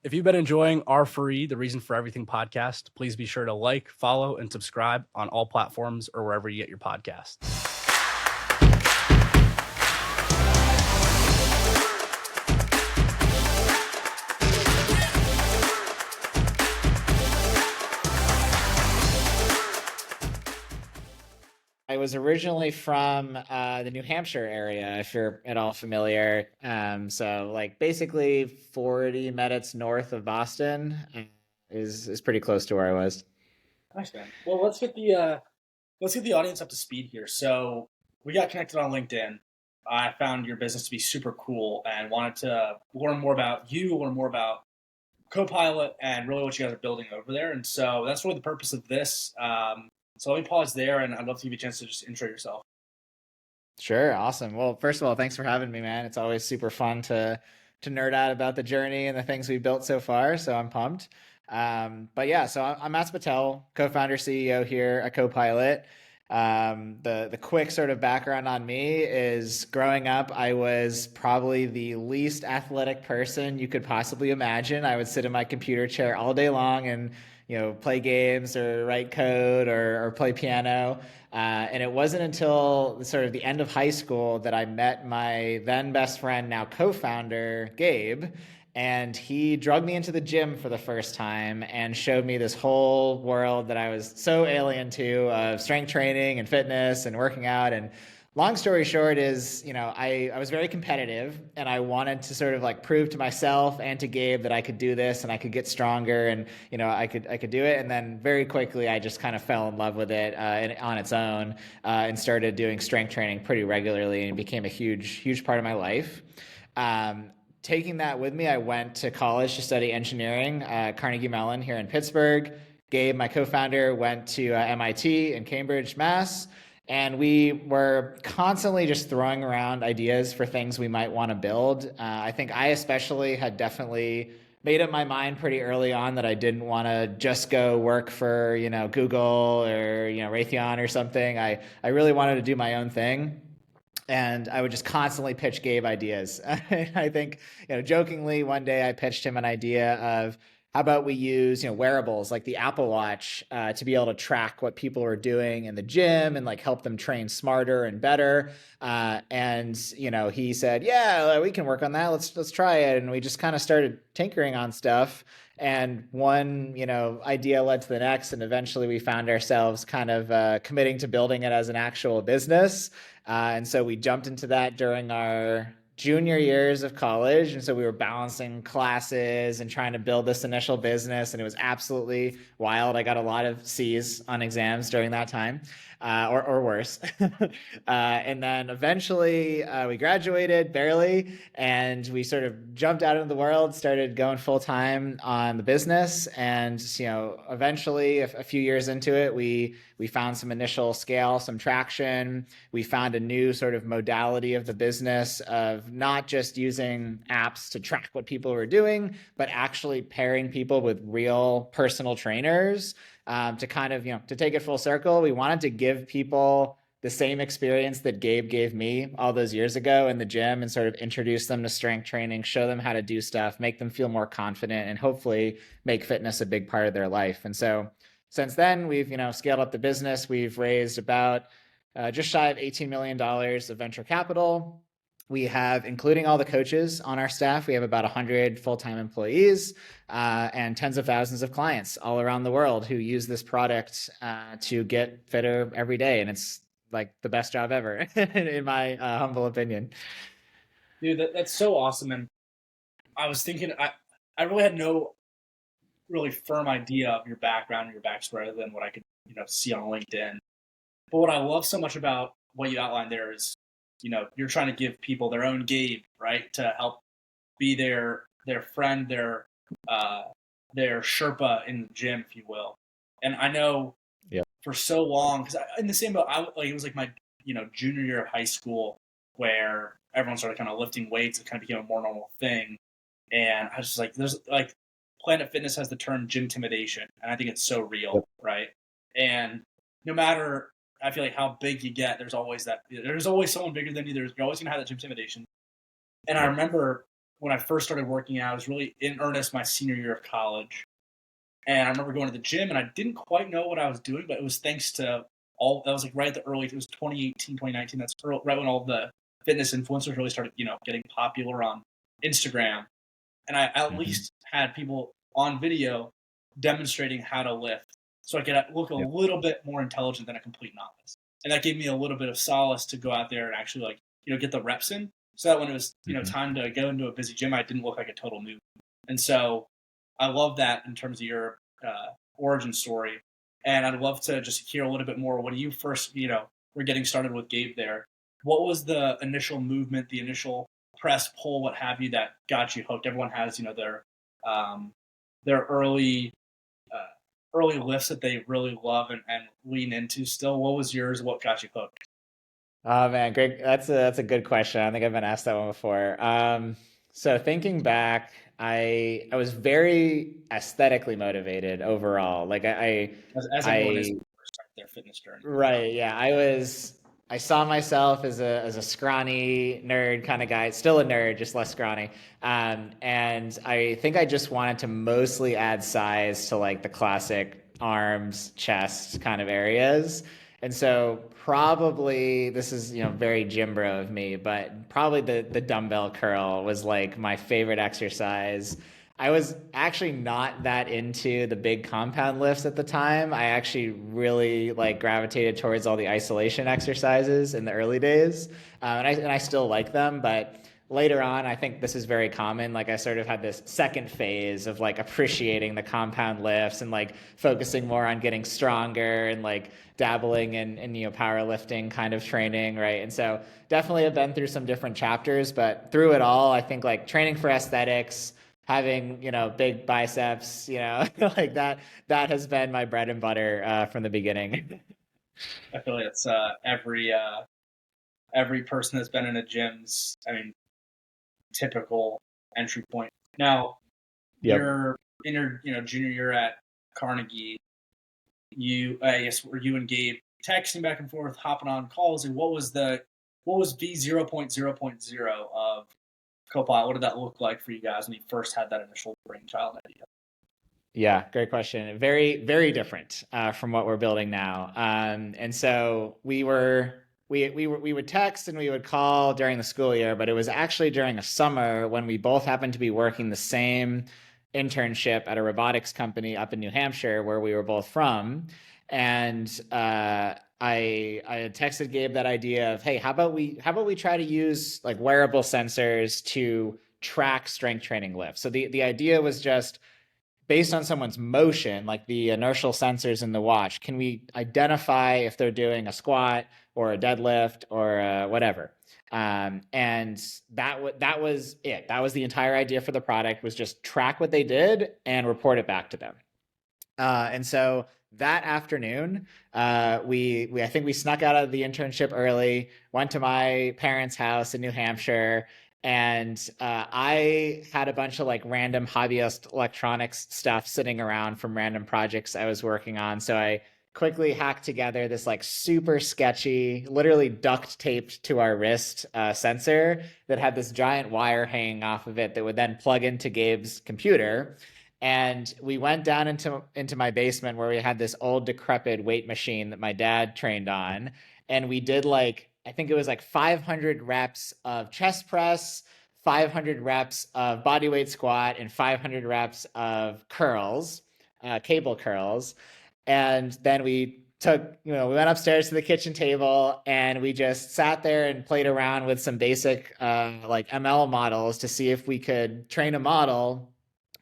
If you've been enjoying R4E, the Reason for Everything podcast, please be sure to like, follow, and subscribe on all platforms or wherever you get your podcasts. I was originally from the New Hampshire area, if you're at all familiar. So like basically 40 minutes north of Boston is pretty close to where I was. Nice, man. Well, let's get the audience up to speed here. So we got connected on LinkedIn. I found your business to be super cool and wanted to learn more about you, learn more about CoPilot, and really what you guys are building over there. And so that's really the purpose of this. So let me pause there, and I'd love to give you a chance to just intro yourself. Sure, awesome. Well, first of all, thanks for having me, man. It's always super fun to nerd out about the journey and the things we've built so far. So I'm pumped. But yeah, so I'm Matt Spettel, co-founder, CEO here at CoPilot. The quick sort of background on me is growing up, I was probably the least athletic person you could possibly imagine. I would sit in my computer chair all day long and play games or write code or play piano. And it wasn't until sort of the end of high school that I met my then best friend, now co-founder, Gabe. And he drugged me into the gym for the first time and showed me this whole world that I was so alien to, of strength training and fitness and working out. And long story short is, I was very competitive and I wanted to sort of like prove to myself and to Gabe that I could do this and I could get stronger and, I could do it. And then very quickly, I just kind of fell in love with it on its own and started doing strength training pretty regularly, and it became a huge, huge part of my life. Taking that with me, I went to college to study engineering, Carnegie Mellon here in Pittsburgh. Gabe, my co-founder, went to MIT in Cambridge, Mass. And we were constantly just throwing around ideas for things we might want to build. I think I especially had definitely made up my mind pretty early on that I didn't want to just go work for, Google or, Raytheon or something. I really wanted to do my own thing. And I would just constantly pitch Gabe ideas. I think, jokingly, one day I pitched him an idea of how about we use, wearables like the Apple Watch to be able to track what people are doing in the gym and like help them train smarter and better. And he said, "Yeah, we can work on that. Let's try it." And we just kind of started tinkering on stuff. And one, idea led to the next, and eventually we found ourselves kind of committing to building it as an actual business. And so we jumped into that during our junior years of college. And so we were balancing classes and trying to build this initial business. And it was absolutely wild. I got a lot of C's on exams during that time, or worse. And then eventually we graduated barely, and we sort of jumped out into the world, started going full time on the business. And, eventually a few years into it, we found some initial scale, some traction. We found a new sort of modality of the business of not just using apps to track what people were doing, but actually pairing people with real personal trainers to kind of, to take it full circle. We wanted to give people the same experience that Gabe gave me all those years ago in the gym and sort of introduce them to strength training, show them how to do stuff, make them feel more confident, and hopefully make fitness a big part of their life. And so since then, we've, scaled up the business. We've raised about just shy of $18 million of venture capital. We have, including all the coaches on our staff, we have about 100 full-time employees and tens of thousands of clients all around the world who use this product to get fitter every day. And it's like the best job ever, in my humble opinion. Dude, that's so awesome. And I was thinking, I really had no really firm idea of your background and your backstory other than what I could, see on LinkedIn. But what I love so much about what you outlined there is, you're trying to give people their own Gabe, right? To help be their friend, their Sherpa in the gym, if you will. And I know for so long, because in the same boat, it was like my, junior year of high school where everyone started kind of lifting weights. It kind of became a more normal thing. And I was just like, there's like, Planet Fitness has the term gym intimidation, and I think it's so real, right? And no matter, I feel like how big you get, there's always someone bigger than you. You're always gonna have that gym intimidation. And I remember when I first started working out. I was really in earnest my senior year of college. And I remember going to the gym and I didn't quite know what I was doing, but it was thanks to all that was like right at the early, it was 2018, 2019. That's right when all the fitness influencers really started, getting popular on Instagram. And I at Mm-hmm. least had people on video demonstrating how to lift so I could look a Yep. little bit more intelligent than a complete novice. And that gave me a little bit of solace to go out there and actually get the reps in so that when it was, Mm-hmm. time to go into a busy gym, I didn't look like a total noob. And so I love that in terms of your origin story. And I'd love to just hear a little bit more. When you first, were getting started with Gabe there, what was the initial movement, the initial press, pull, what have you, that got you hooked? Everyone has, their uh, early lifts that they really love and lean into still. What was yours? What got you hooked? Oh man, great. That's a good question. I don't think I've been asked that one before. So thinking back, I was very aesthetically motivated overall. Like As everyone is I when they first start their fitness journey. right, yeah. I saw myself as a scrawny nerd kind of guy, still a nerd, just less scrawny. And I think I just wanted to mostly add size to like the classic arms, chest kind of areas. And so probably this is, very gym bro of me, but probably the dumbbell curl was like my favorite exercise. I was actually not that into the big compound lifts at the time. I actually really like gravitated towards all the isolation exercises in the early days, and I still like them. But later on, I think this is very common. Like I sort of had this second phase of like appreciating the compound lifts and like focusing more on getting stronger and like dabbling in powerlifting kind of training, right? And so definitely have been through some different chapters, but through it all, I think like training for aesthetics, having big biceps, like that has been my bread and butter from the beginning. I feel like it's every person that's been in a gym's, I mean, typical entry point. Now, Yep. you're in your junior year at Carnegie. I guess were you and Gabe texting back and forth, hopping on calls, and what was V 0.0.0 of CoPilot? What did that look like for you guys when you first had that initial brainchild idea? Yeah, great question. Very, very different from what we're building now. And so we would text and we would call during the school year, but it was actually during a summer when we both happened to be working the same internship at a robotics company up in New Hampshire, where we were both from. And I had texted Gabe that idea of, hey, how about we try to use like wearable sensors to track strength training lifts. So the idea was just based on someone's motion, like the inertial sensors in the watch, can we identify if they're doing a squat or a deadlift or whatever? And that was it. That was the entire idea for the product, was just track what they did and report it back to them. And so that afternoon, we I think we snuck out of the internship early, went to my parents' house in New Hampshire, and I had a bunch of like random hobbyist electronics stuff sitting around from random projects I was working on. So I quickly hacked together this like super sketchy, literally duct taped to our wrist sensor that had this giant wire hanging off of it that would then plug into Gabe's computer. And we went down into my basement where we had this old decrepit weight machine that my dad trained on, and we did like, I think it was like 500 reps of chest press, 500 reps of bodyweight squat, and 500 reps of curls, cable curls. And then we went upstairs to the kitchen table and we just sat there and played around with some basic like ML models to see if we could train a model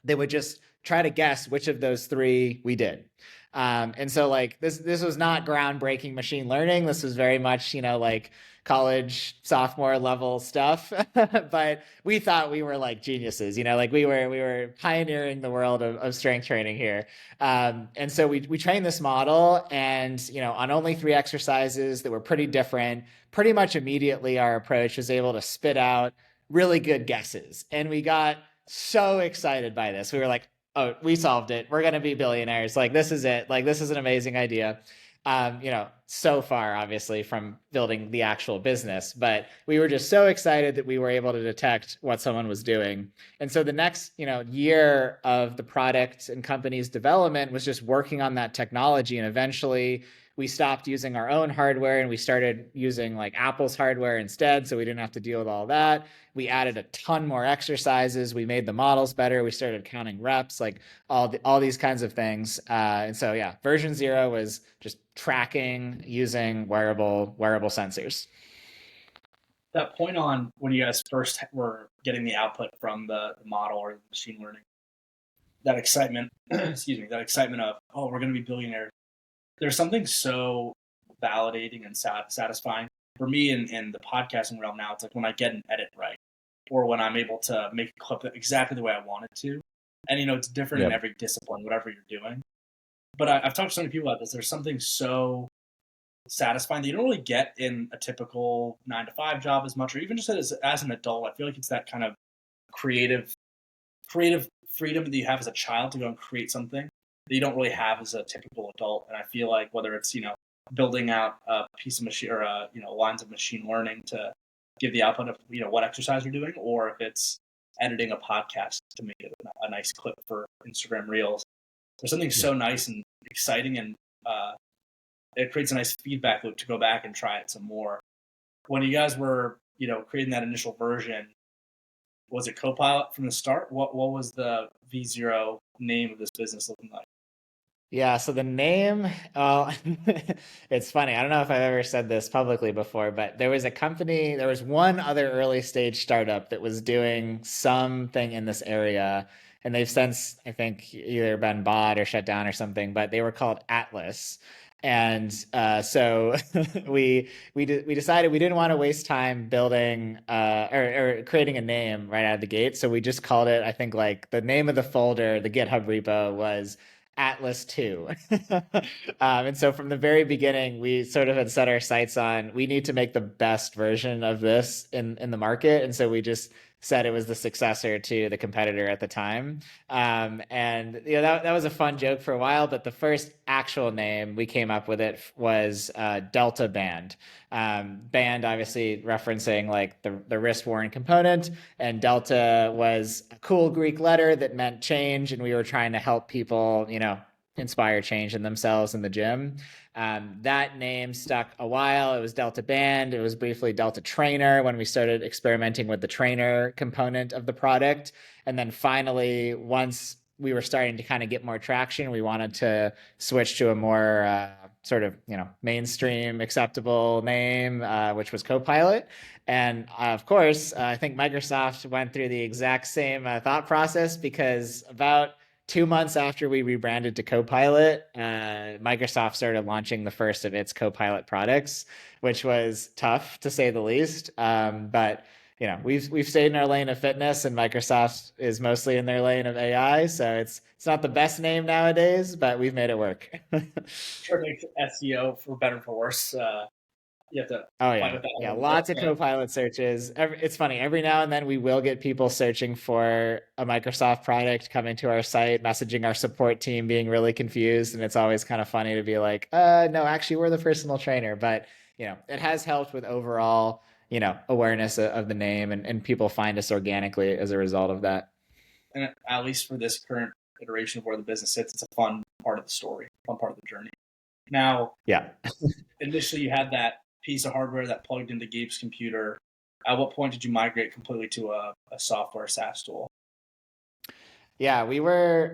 that would just try to guess which of those three we did. And so like this was not groundbreaking machine learning. This was very much, like college sophomore level stuff. But we thought we were like geniuses, like we were pioneering the world of strength training here. And so we trained this model, and on only 3 exercises that were pretty different, pretty much immediately our approach was able to spit out really good guesses. And we got so excited by this. We were like, oh, we solved it. We're going to be billionaires. Like, this is it. Like, this is an amazing idea. So far, obviously, from building the actual business, but we were just so excited that we were able to detect what someone was doing. And so the next, year of the product and company's development was just working on that technology. And eventually we stopped using our own hardware and we started using like Apple's hardware instead. So we didn't have to deal with all that. We added a ton more exercises. We made the models better. We started counting reps, like all these kinds of things. And so, yeah, version 0 was just tracking using wearable sensors. That point on when you guys first were getting the output from the model or the machine learning, that excitement, excuse me, that excitement of, oh, we're going to be billionaires. There's something so validating and satisfying for me in the podcasting realm now. It's like when I get an edit right, or when I'm able to make a clip exactly the way I want it to. And, it's different in every discipline, whatever you're doing. But I've talked to so many people about this. There's something so satisfying that you don't really get in a typical 9-to-5 job as much, or even just as an adult. I feel like it's that kind of creative freedom that you have as a child to go and create something that you don't really have as a typical adult. And I feel like whether it's, building out a piece of machine or, lines of machine learning to give the output of, what exercise you're doing, or if it's editing a podcast to make it a nice clip for Instagram Reels, there's something so nice and exciting, and it creates a nice feedback loop to go back and try it some more. When you guys were, creating that initial version, was it CoPilot from the start? What was the V0 name of this business looking like? Yeah, so the name, it's funny. I don't know if I've ever said this publicly before, but there was one other early stage startup that was doing something in this area, and they've since, I think, either been bought or shut down or something, but they were called Atlas. And so we decided we didn't want to waste time building or creating a name right out of the gate. So we just called it, I think, like the name of the folder, the GitHub repo was Atlas 2. And so from the very beginning, we sort of had set our sights on, we need to make the best version of this in the market. And so we just said it was the successor to the competitor at the time. And that was a fun joke for a while, but the first actual name we came up with it was Delta Band. Band obviously referencing like the wrist worn component, and Delta was a cool Greek letter that meant change, and we were trying to help people, inspire change in themselves in the gym. That name stuck a while. It was Delta Band. It was briefly Delta Trainer when we started experimenting with the trainer component of the product. And then finally, once we were starting to kind of get more traction, we wanted to switch to a more sort of, mainstream acceptable name, which was CoPilot. And of course, I think Microsoft went through the exact same thought process, because about 2 months after we rebranded to CoPilot, Microsoft started launching the first of its CoPilot products, which was tough to say the least. But we've stayed in our lane of fitness, and Microsoft is mostly in their lane of AI. So it's not the best name nowadays, but we've made it work. Sure, makes SEO for better or for worse. You have to fight with that. Yeah, lots of CoPilot searches. It's funny. Every now and then we will get people searching for a Microsoft product coming to our site, messaging our support team, being really confused, and it's always kind of funny to be like, no, actually, we're the personal trainer. But it has helped with overall, awareness of the name, and people find us organically as a result of that. And at least for this current iteration of where the business sits, it's a fun part of the story, fun part of the journey. Now, initially you had that piece of hardware that plugged into Gabe's computer. At what point did you migrate completely to a software SaaS tool? Yeah, we were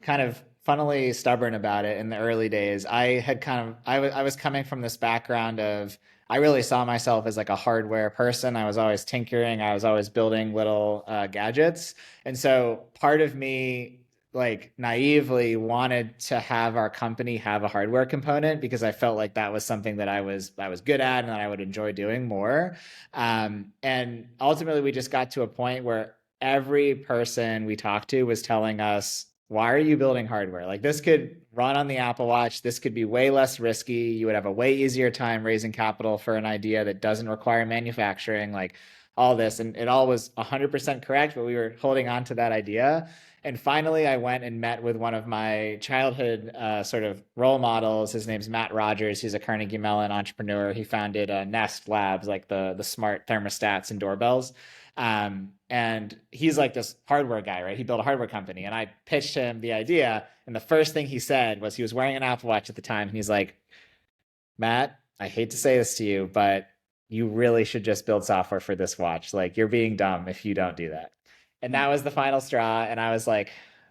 kind of funnily stubborn about it in the early days. I was coming from this background of, I really saw myself as like a hardware person. I was always tinkering. I was always building little gadgets. And so part of me like naively wanted to have our company have a hardware component, because I felt like that was something that I was good at and that I would enjoy doing more. And ultimately we just got to a point where every person we talked to was telling us, why are you building hardware? Like, this could run on the Apple Watch. This could be way less risky. You would have a way easier time raising capital for an idea that doesn't require manufacturing. Like, all this. And it all was 100% correct, but we were holding on to that idea. And finally, I went and met with one of my childhood sort of role models. His name's Matt Rogers. He's a Carnegie Mellon entrepreneur. He founded Nest Labs, like the smart thermostats and doorbells. And he's like this hardware guy, right? He built a hardware company. And I pitched him the idea. And the first thing he said was, he was wearing an Apple Watch at the time. And he's like, Matt, I hate to say this to you, but you really should just build software for this watch. Like, you're being dumb if you don't do that. And that was the final straw. And I was like,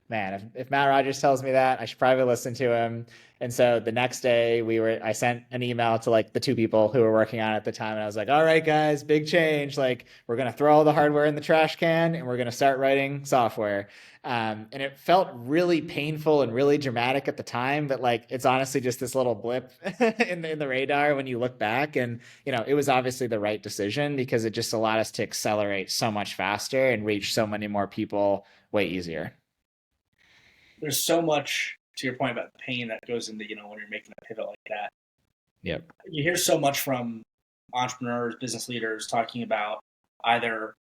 man, if Matt Rogers tells me that, I should probably listen to him. And so the next day I sent an email to like the two people who were working on it at the time. And I was like, all right, guys, big change. Like, we're going to throw all the hardware in the trash can and we're going to start writing software. And it felt really painful and really dramatic at the time, but like, it's honestly just this little blip in the radar when you look back. And, it was obviously the right decision because it just allowed us to accelerate so much faster and reach so many more people way easier. There's so much to your point about the pain that goes into, when you're making a pivot like that. Yep. You hear so much from entrepreneurs, business leaders talking about either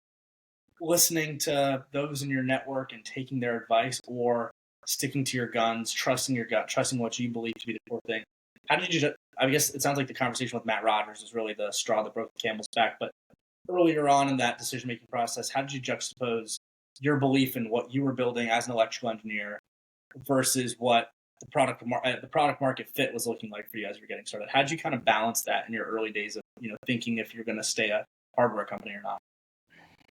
listening to those in your network and taking their advice, or sticking to your guns, trusting your gut, trusting what you believe to be the core thing. How did you, I guess it sounds like the conversation with Matt Rogers is really the straw that broke the camel's back, but earlier on in that decision-making process, how did you juxtapose your belief in what you were building as an electrical engineer versus what the product market fit was looking like for you as you're getting started? How did you kind of balance that in your early days of, thinking if you're going to stay a hardware company or not?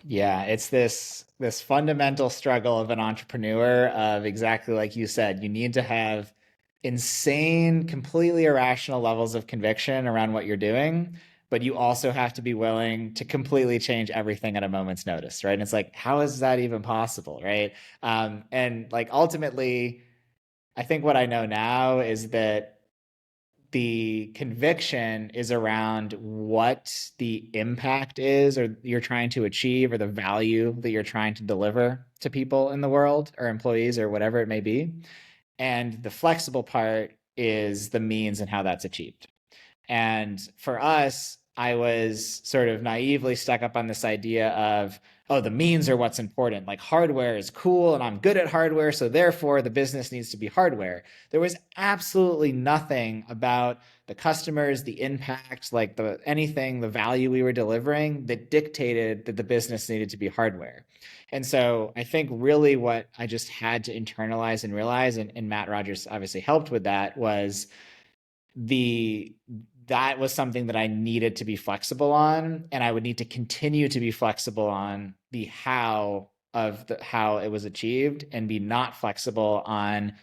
Yeah, it's this fundamental struggle of an entrepreneur of exactly like you said, you need to have insane, completely irrational levels of conviction around what you're doing, but you also have to be willing to completely change everything at a moment's notice, right? And it's like, how is that even possible, right? And like ultimately, I think what I know now is that the conviction is around what the impact is or you're trying to achieve or the value that you're trying to deliver to people in the world or employees or whatever it may be. And the flexible part is the means and how that's achieved. And for us, I was sort of naively stuck up on this idea of, oh, the means are what's important. Like, hardware is cool and I'm good at hardware, so therefore the business needs to be hardware. There was absolutely nothing about the customers, the impact, like the value we were delivering that dictated that the business needed to be hardware. And so I think really what I just had to internalize and realize, and Matt Rogers obviously helped with that, was that was something that I needed to be flexible on, and I would need to continue to be flexible on the how it was achieved, and be not flexible on,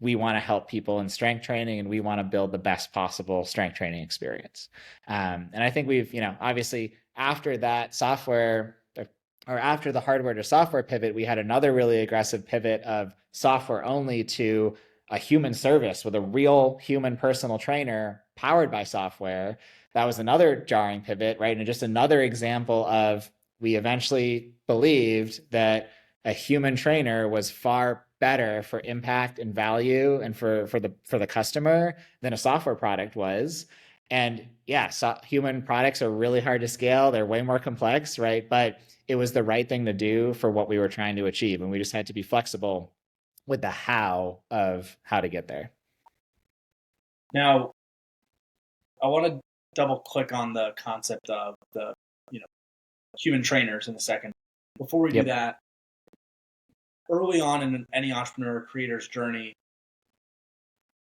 we want to help people in strength training and we want to build the best possible strength training experience. And I think we've, obviously after that software or after the hardware to software pivot, we had another really aggressive pivot of software only to a human service with a real human personal trainer powered by software. That was another jarring pivot, right? And just another example of, we eventually believed that a human trainer was far better for impact and value and for the customer than a software product was. And yeah, so human products are really hard to scale. They're way more complex, right? But it was the right thing to do for what we were trying to achieve. And we just had to be flexible with the how of how to get there. Now, I want to double click on the concept of the, human trainers in a second. Before we do that, early on in any entrepreneur or creator's journey,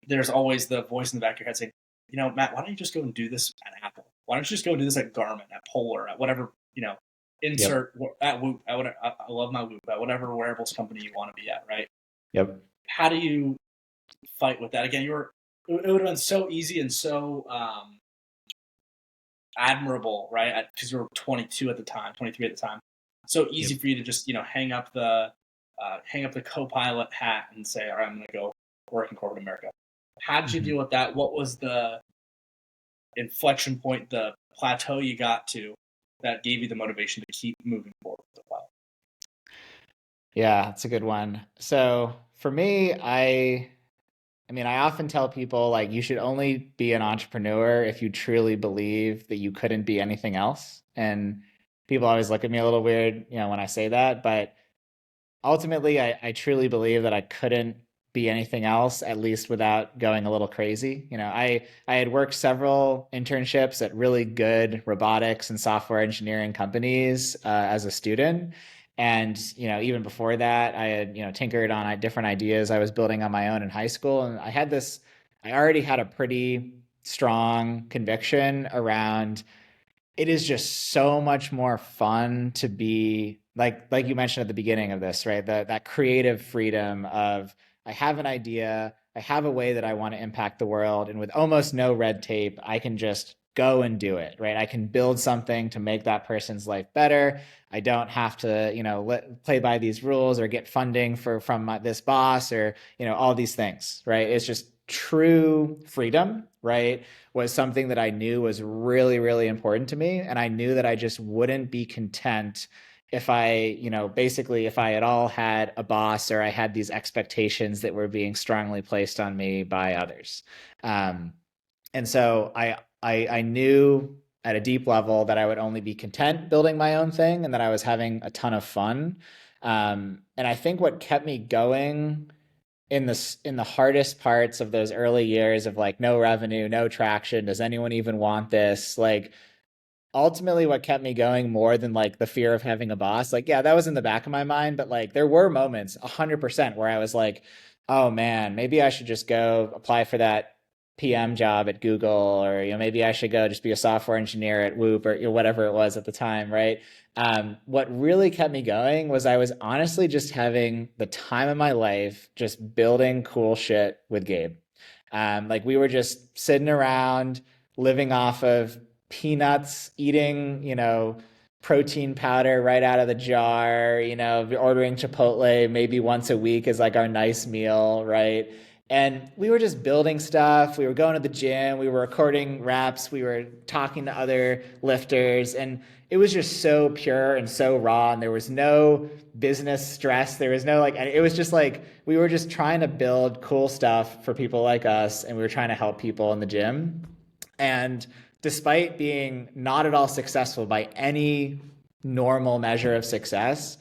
there's always the voice in the back of your head saying, Matt, why don't you just go and do this at Apple? Why don't you just go and do this at Garmin, at Polar, at whatever, insert at Whoop, at whatever, I love my Whoop, at whatever wearables company you want to be at, right? Yep. How do you fight with that? Again, it would have been so easy and so admirable, right? Because you were 22 at the time, 23 at the time. So easy for you to just, hang up the CoPilot hat and say, all right, I'm going to go work in corporate America. How did you deal with that? What was the inflection point, the plateau you got to that gave you the motivation to keep moving forward with the cloud? Yeah, that's a good one. So for me, I often tell people, like, you should only be an entrepreneur if you truly believe that you couldn't be anything else. And people always look at me a little weird, when I say that, but ultimately, I truly believe that I couldn't be anything else, at least without going a little crazy. I had worked several internships at really good robotics and software engineering companies as a student. And, even before that, I had, tinkered on different ideas I was building on my own in high school. And I already had a pretty strong conviction around it is just so much more fun to be like you mentioned at the beginning of this, right? That creative freedom of I have an idea, I have a way that I want to impact the world, and with almost no red tape, I can just go and do it, right? I can build something to make that person's life better. I don't have to, play by these rules or get funding from this boss or, all these things, right? It's just true freedom, right? Was something that I knew was really, really important to me. And I knew that I just wouldn't be content if basically if I at all had a boss or I had these expectations that were being strongly placed on me by others. And so I knew at a deep level that I would only be content building my own thing and that I was having a ton of fun. And I think what kept me going in the hardest parts of those early years of like no revenue, no traction, does anyone even want this? Like ultimately what kept me going more than like the fear of having a boss, like yeah, that was in the back of my mind, but like there were moments 100% where I was like, oh man, maybe I should just go apply for that PM job at Google, or maybe I should go just be a software engineer at Whoop, or whatever it was at the time, right? What really kept me going was I was honestly just having the time of my life, just building cool shit with Gabe. Like we were just sitting around, living off of peanuts, eating, protein powder right out of the jar, ordering Chipotle maybe once a week as like our nice meal, right? And we were just building stuff. We were going to the gym. We were recording reps. We were talking to other lifters. And it was just so pure and so raw. And there was no business stress. There was no it was just like we were just trying to build cool stuff for people like us. And we were trying to help people in the gym. And despite being not at all successful by any normal measure of success,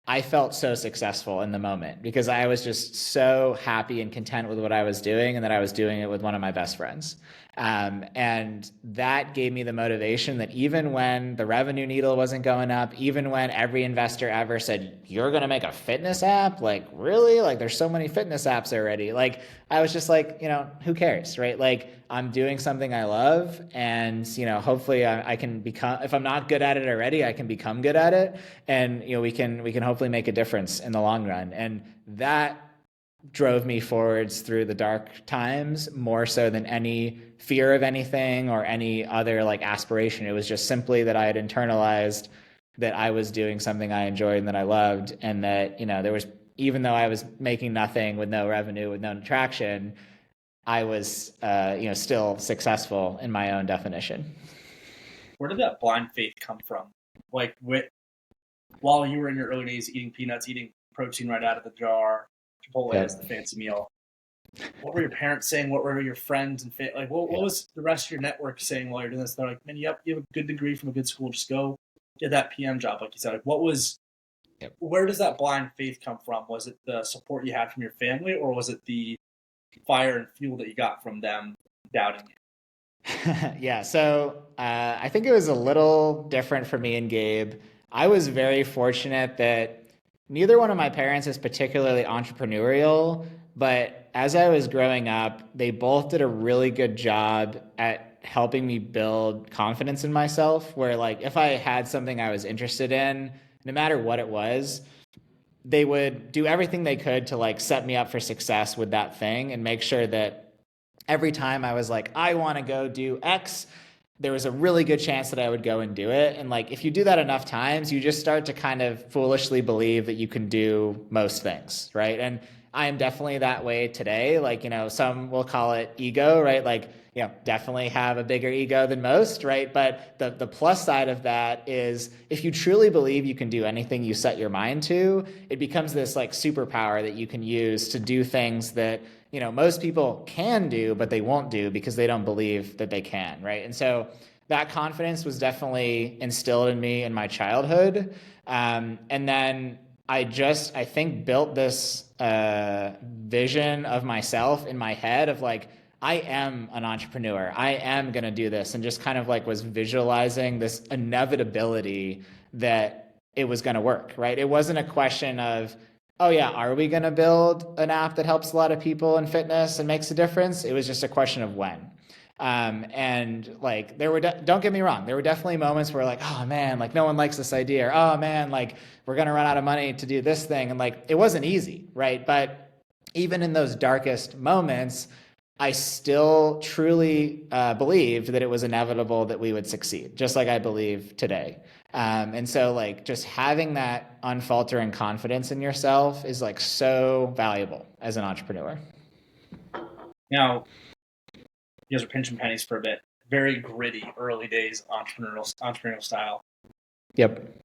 I felt so successful in the moment because I was just so happy and content with what I was doing and that I was doing it with one of my best friends. And that gave me the motivation that even when the revenue needle wasn't going up, even when every investor ever said, you're going to make a fitness app? Like, really? Like, there's so many fitness apps already. Like, I was just like, who cares, right? Like, I'm doing something I love, and hopefully I can become. If I'm not good at it already, I can become good at it, and we can hopefully make a difference in the long run. And that drove me forwards through the dark times more so than any fear of anything or any other like aspiration. It was just simply that I had internalized that I was doing something I enjoyed and that I loved, and that there was, even though I was making nothing with no revenue, with no traction, I was, still successful in my own definition. Where did that blind faith come from? Like, while you were in your early days eating peanuts, eating protein right out of the jar, Chipotle is the fancy meal. What were your parents saying? What were your friends and what was the rest of your network saying while you're doing this? They're like, man, you have a good degree from a good school. Just go get that PM job, like you said. Like, where does that blind faith come from? Was it the support you had from your family, or was it the fire and fuel that you got from them doubting you? Yeah, so I think it was a little different for me and Gabe. I was very fortunate that neither one of my parents is particularly entrepreneurial, but as I was growing up, they both did a really good job at helping me build confidence in myself, where like if I had something I was interested in, no matter what it was, they would do everything they could to like set me up for success with that thing and make sure that every time I was like, I want to go do X, there was a really good chance that I would go and do it. And like, if you do that enough times, you just start to kind of foolishly believe that you can do most things, right? And I am definitely that way today. Like, some will call it ego, right? Like, definitely have a bigger ego than most, right? But the plus side of that is if you truly believe you can do anything you set your mind to, it becomes this like superpower that you can use to do things that most people can do, but they won't do because they don't believe that they can, right? And so that confidence was definitely instilled in me in my childhood. And then I think, built this vision of myself in my head of like, I am an entrepreneur. I am going to do this. And just kind of like was visualizing this inevitability that it was going to work, right? It wasn't a question of, oh yeah, are we going to build an app that helps a lot of people in fitness and makes a difference? It was just a question of when. And like, don't get me wrong, there were definitely moments where like, oh man, like no one likes this idea, or oh man, like we're going to run out of money to do this thing. And like, it wasn't easy, right? But even in those darkest moments, I still truly believed that it was inevitable that we would succeed, just like I believe today. And so like just having that unfaltering confidence in yourself is like so valuable as an entrepreneur. Now, you guys are pinching pennies for a bit. Very gritty, early days entrepreneurial style. Yep.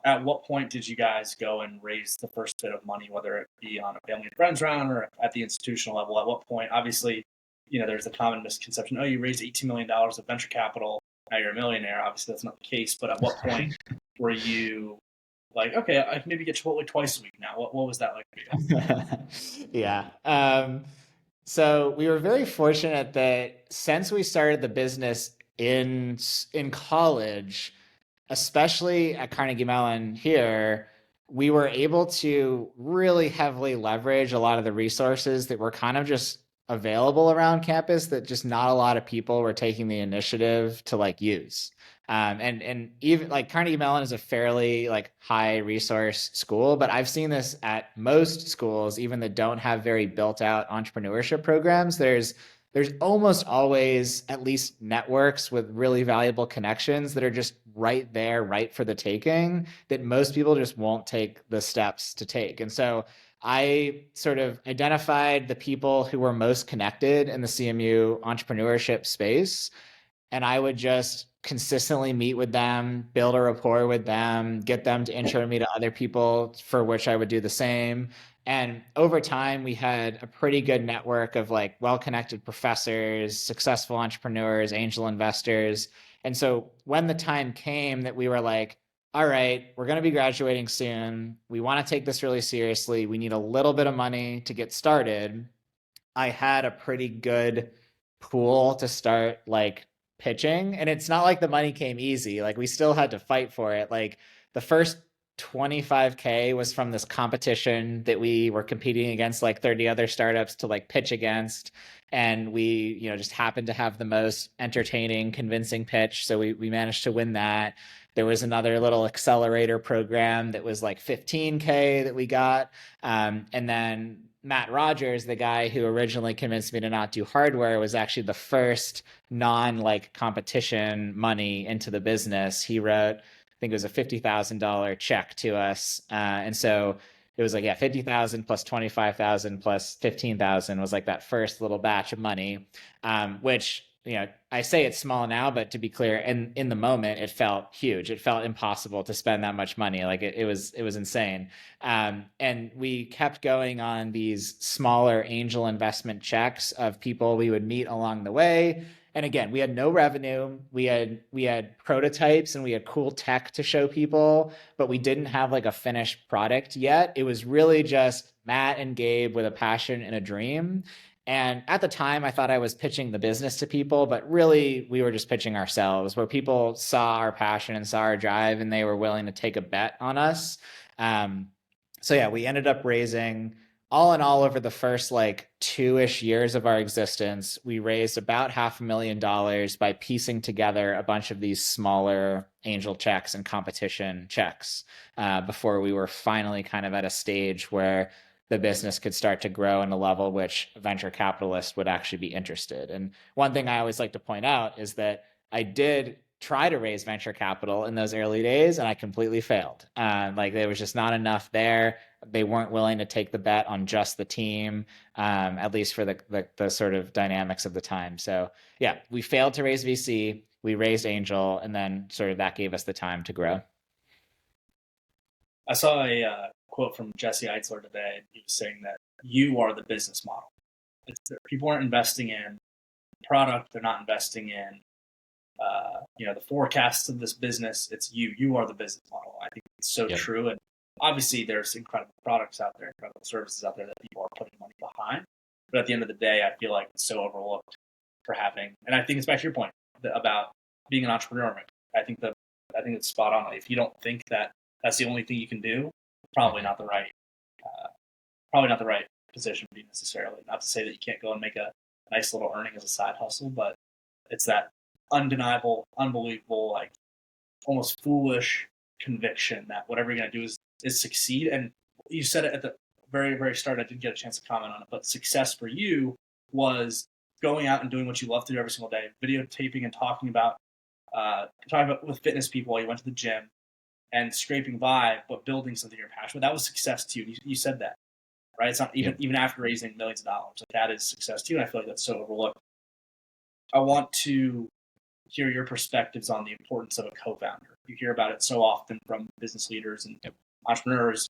At what point did you guys go and raise the first bit of money, whether it be on a family and friends round or at the institutional level? At what point, obviously, there's the common misconception, oh, you raised $18 million of venture capital, now you're a millionaire. Obviously, that's not the case. But at what point were you like, okay, I can maybe get Chipotle twice a week now? What was that like for you? Yeah. So we were very fortunate that since we started the business in college, especially at Carnegie Mellon here, we were able to really heavily leverage a lot of the resources that were kind of just available around campus that just not a lot of people were taking the initiative to like use. And even like Carnegie Mellon is a fairly like high resource school, but I've seen this at most schools, even that don't have very built out entrepreneurship programs. There's almost always at least networks with really valuable connections that are just right there, right for the taking, that most people just won't take the steps to take. And so I sort of identified the people who were most connected in the CMU entrepreneurship space, and I would just consistently meet with them, build a rapport with them, get them to intro me to other people for which I would do the same. And over time, we had a pretty good network of like well-connected professors, successful entrepreneurs, angel investors. And so when the time came that we were like, all right, we're going to be graduating soon. We want to take this really seriously. We need a little bit of money to get started. I had a pretty good pool to start like pitching. And it's not like the money came easy. Like we still had to fight for it. Like the first 25K was from this competition that we were competing against like 30 other startups to like pitch against. And we, just happened to have the most entertaining, convincing pitch. So we managed to win that. There was another little accelerator program that was like 15K that we got. And then Matt Rogers, the guy who originally convinced me to not do hardware, was actually the first non competition money into the business. He wrote, I think it was a $50,000 check to us. And so it was like, yeah, 50,000 plus 25,000 plus 15,000 was like that first little batch of money, which, I say it's small now, but to be clear, in the moment, it felt huge. It felt impossible to spend that much money. Like it was insane. And we kept going on these smaller angel investment checks of people we would meet along the way. And again, we had no revenue. We had prototypes and we had cool tech to show people, but we didn't have like a finished product yet. It was really just Matt and Gabe with a passion and a dream. And at the time, I thought I was pitching the business to people, but really we were just pitching ourselves, where people saw our passion and saw our drive and they were willing to take a bet on us. So yeah, we ended up raising, all in all, over the first like 2-ish years of our existence, we raised about $500,000 by piecing together a bunch of these smaller angel checks and competition checks before we were finally kind of at a stage where the business could start to grow in a level which venture capitalists would actually be interested. And one thing I always like to point out is that I did try to raise venture capital in those early days and I completely failed. Like there was just not enough there. They weren't willing to take the bet on just the team, at least for the sort of dynamics of the time. So yeah, we failed to raise VC, we raised angel, and then sort of that gave us the time to grow. I saw a quote from Jesse Eitzler today. He was saying that you are the business model. People aren't investing in product. They're not investing in the forecasts of this business. It's you are the business model. I think it's so true. And obviously there's incredible products out there, incredible services out there that people are putting money behind. But at the end of the day, I feel like it's so overlooked for having, and I think it's back to your point about being an entrepreneur. I think it's spot on. If you don't think that that's the only thing you can do, probably not the right, position to be necessarily. Not to say that you can't go and make a nice little earning as a side hustle, but it's that undeniable, unbelievable, like almost foolish conviction that whatever you're going to do is succeed. And you said it at the very, very start. I didn't get a chance to comment on it, but success for you was going out and doing what you love to do every single day, videotaping and talking about with fitness people while you went to the gym and scraping by, but building something you're passionate about. That was success to you. You said that, right? It's not even after raising millions of dollars. Like, that is success to you, and I feel like that's so overlooked. I want to hear your perspectives on the importance of a co-founder. You hear about it so often from business leaders and entrepreneurs,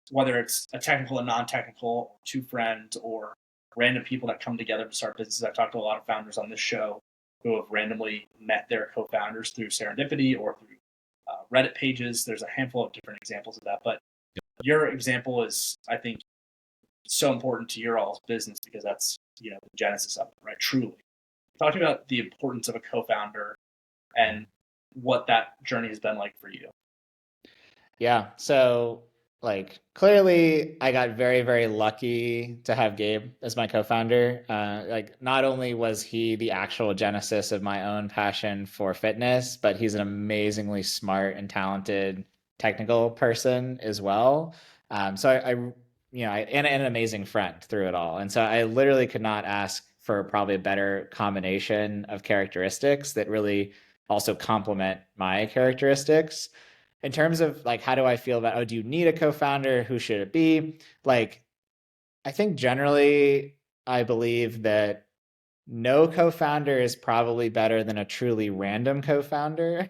whether it's a technical and non-technical, two friends, or random people that come together to start businesses. I've talked to a lot of founders on this show who have randomly met their co-founders through serendipity or through Reddit pages. There's a handful of different examples of that, but your example is, I think, so important to your all's business because that's the genesis of it, right? Truly, talking about the importance of a co-founder and what that journey has been like for you. Yeah. So, like, clearly I got very, very lucky to have Gabe as my co-founder. Like, not only was he the actual genesis of my own passion for fitness, but he's an amazingly smart and talented technical person as well. So and an amazing friend through it all. And so I literally could not ask for probably a better combination of characteristics that really also complement my characteristics. In terms of like, how do I feel about, do you need a co-founder? Who should it be? Like, I think generally I believe that no co-founder is probably better than a truly random co-founder.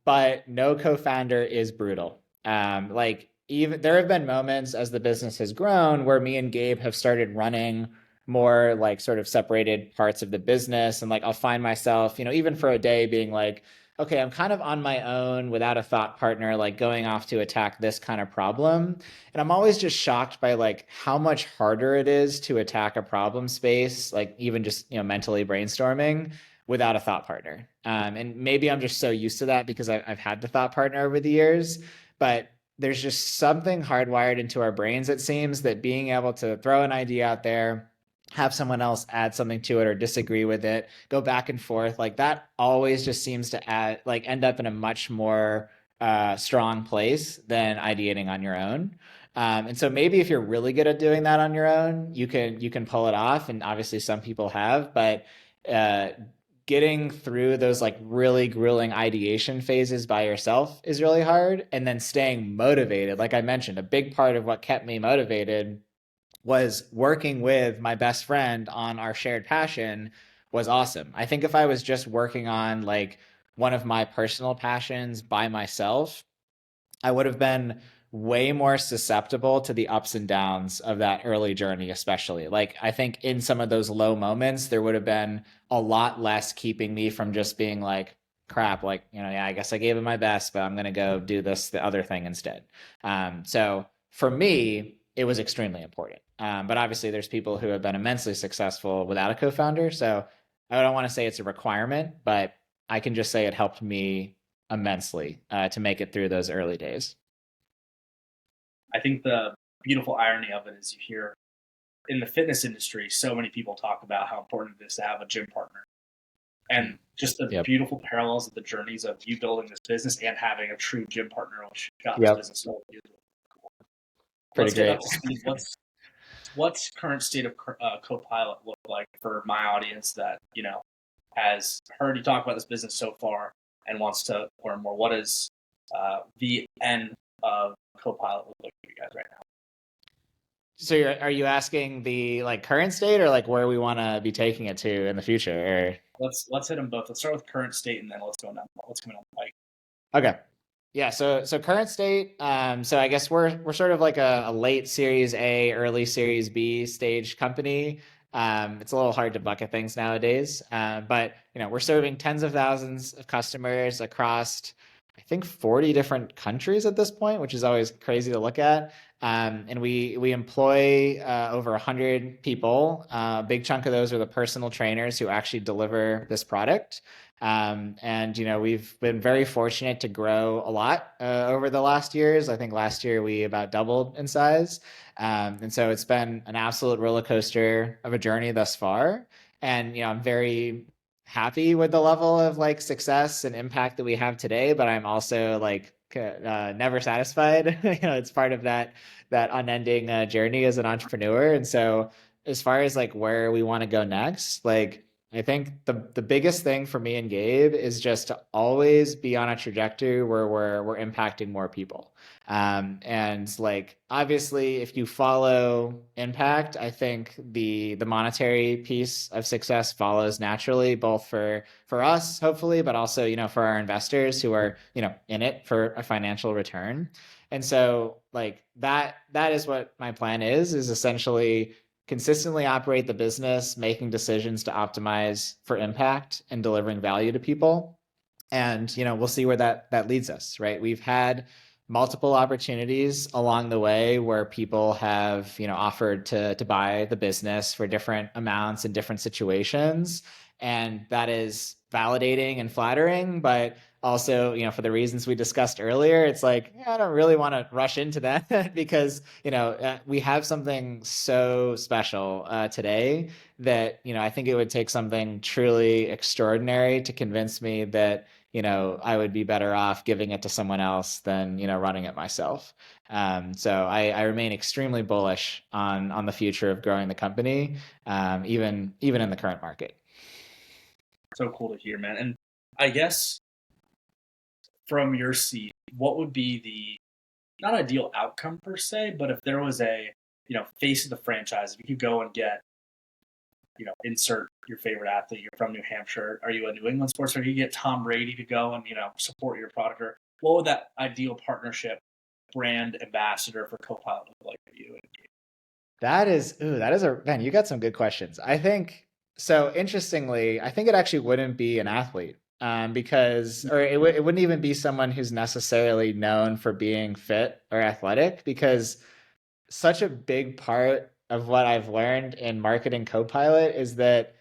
But no co-founder is brutal. Like, even there have been moments as the business has grown where me and Gabe have started running more like sort of separated parts of the business. And like, I'll find myself, even for a day being like, okay, I'm kind of on my own without a thought partner, like going off to attack this kind of problem. And I'm always just shocked by like how much harder it is to attack a problem space, like even just, mentally brainstorming without a thought partner. And maybe I'm just so used to that because I've had the thought partner over the years, but there's just something hardwired into our brains, it seems, that being able to throw an idea out there, have someone else add something to it or disagree with it, go back and forth, like that always just seems to end up in a much more strong place than ideating on your own. And so maybe if you're really good at doing that on your own, you can pull it off. And obviously some people have, but getting through those like really grueling ideation phases by yourself is really hard. And then staying motivated. Like I mentioned, a big part of what kept me motivated was working with my best friend on our shared passion was awesome. I think if I was just working on like one of my personal passions by myself, I would have been way more susceptible to the ups and downs of that early journey, especially. Like, I think in some of those low moments, there would have been a lot less keeping me from just being like, crap, like, yeah, I guess I gave it my best, but I'm going to go do the other thing instead. So for me, it was extremely important. But obviously, there's people who have been immensely successful without a co-founder. So I don't want to say it's a requirement, but I can just say it helped me immensely to make it through those early days. I think the beautiful irony of it is you hear in the fitness industry, so many people talk about how important it is to have a gym partner. And just the beautiful parallels of the journeys of you building this business and having a true gym partner, which got this business so beautiful. Cool. Pretty great. What's current state of CoPilot look like for my audience that, has heard you talk about this business so far and wants to learn more? What is the end of CoPilot look like for you guys right now? So are you asking the like current state or like where we want to be taking it to in the future? Or let's hit them both. Let's start with current state and then let's go down what's coming on the pike. Okay. Yeah, so current state. So I guess we're sort of like a late Series A, early Series B stage company. It's a little hard to bucket things nowadays, but we're serving tens of thousands of customers across, I think, 40 different countries at this point, which is always crazy to look at. And we employ over 100 people. A big chunk of those are the personal trainers who actually deliver this product. And we've been very fortunate to grow a lot over the last years. I think last year we about doubled in size. And so it's been an absolute roller coaster of a journey thus far. And I'm very happy with the level of like success and impact that we have today, but I'm also like never satisfied. It's part of that unending journey as an entrepreneur. And so as far as like where we want to go next, like I think the biggest thing for me and Gabe is just to always be on a trajectory where we're impacting more people. And like obviously, if you follow impact, I think the monetary piece of success follows naturally, both for us, hopefully, but also for our investors who are in it for a financial return. And so like that is what my plan is essentially consistently operate the business, making decisions to optimize for impact and delivering value to people. And we'll see where that leads us, right? We've had multiple opportunities along the way where people have offered to buy the business for different amounts in different situations, and that is validating and flattering, but also for the reasons we discussed earlier, it's like I don't really want to rush into that because we have something so special today that I think it would take something truly extraordinary to convince me that I would be better off giving it to someone else than running it myself. So I remain extremely bullish on the future of growing the company, even in the current market. So cool to hear, man. And I guess from your seat, what would be the not ideal outcome per se, but if there was a face of the franchise, if you could go and get insert your favorite athlete, you're from New Hampshire, are you a New England sports fan? You get Tom Brady to go and support your product, or what would that ideal partnership brand ambassador for CoPilot look like for you? That is a man, you got some good questions. I think so. Interestingly, I think it actually wouldn't be an athlete, because, or it wouldn't even be someone who's necessarily known for being fit or athletic, because such a big part of what I've learned in marketing Copilot is that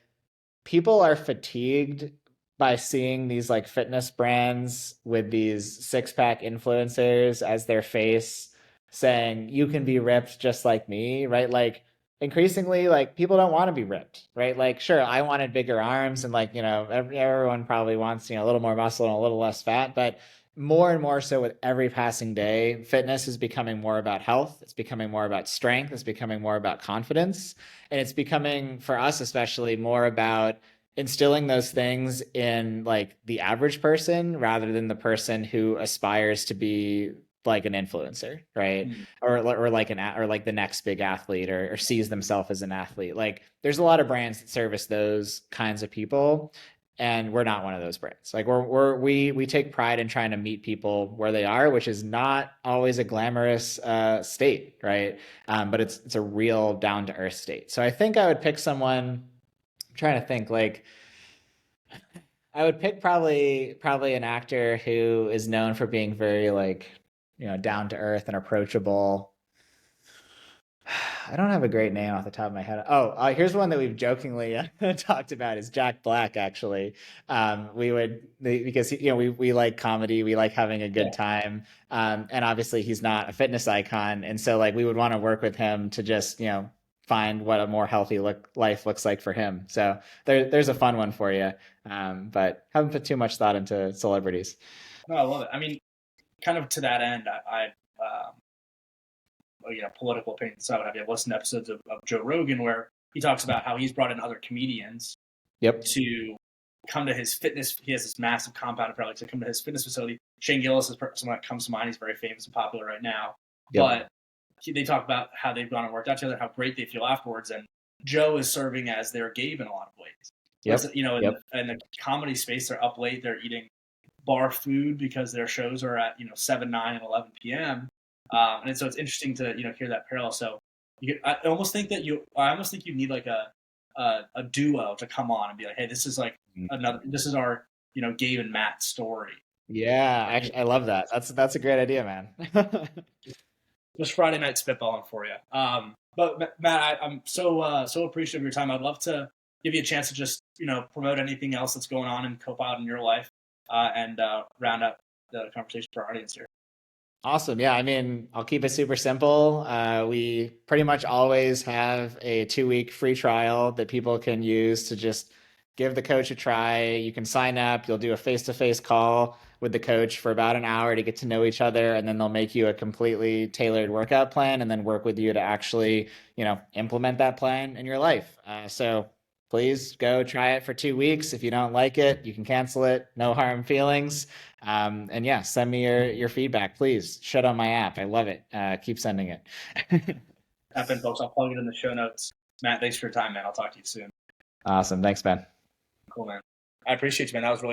people are fatigued by seeing these like fitness brands with these six-pack influencers as their face saying you can be ripped just like me, right? Like increasingly like people don't want to be ripped, right? Like sure, I wanted bigger arms and like everyone probably wants a little more muscle and a little less fat, but more and more so with every passing day, fitness is becoming more about health, it's becoming more about strength, it's becoming more about confidence, and it's becoming for us especially more about instilling those things in like the average person rather than the person who aspires to be like an influencer, right? Mm. Or like or like the next big athlete, or sees themselves as an athlete. Like there's a lot of brands that service those kinds of people, and we're not one of those brands. Like we take pride in trying to meet people where they are, which is not always a glamorous state, right? But it's a real down to earth state. So I think I would pick someone. I'm trying to think like I would pick probably an actor who is known for being very like down to earth and approachable. I don't have a great name off the top of my head. Oh, here's one that we've jokingly talked about is Jack Black. Actually, we would because we like comedy, we like having a good time, and obviously he's not a fitness icon, and so like we would want to work with him to just find what a more healthy life looks like for him. So there's a fun one for you, but haven't put too much thought into celebrities. No, I love it. I mean, kind of to that end, political opinions aside, I've listened to episodes of Joe Rogan where he talks about how he's brought in other comedians to come to his fitness. He has this massive compound apparently to come to his fitness facility. Shane Gillis is someone that comes to mind. He's very famous and popular right now. But they talk about how they've gone and worked out together, how great they feel afterwards. And Joe is serving as their Gabe in a lot of ways. In the comedy space, they're up late, they're eating bar food because their shows are at 7, 9, and 11 p.m. And so it's interesting to hear that parallel. So I almost think you need like a a duo to come on and be like, hey, this is like this is our, Gabe and Matt story. Yeah, actually, I love that. That's a great idea, man. Just Friday night spitballing for you. But Matt, I'm so appreciative of your time. I'd love to give you a chance to just promote anything else that's going on in CoPilot in your life, and round up the conversation for our audience here. Awesome. Yeah, I mean, I'll keep it super simple. We pretty much always have a 2-week free trial that people can use to just give the coach a try. You can sign up, you'll do a face-to-face call with the coach for about an hour to get to know each other, and then they'll make you a completely tailored workout plan and then work with you to actually, implement that plan in your life. So please go try it for 2 weeks. If you don't like it, you can cancel it. No harm feelings. And yeah, send me your feedback, please. Shut on my app. I love it. Keep sending it. Tap in, folks. I'll plug it in the show notes. Matt, thanks for your time, man. I'll talk to you soon. Awesome. Thanks, Ben. Cool, man. I appreciate you, man. That was really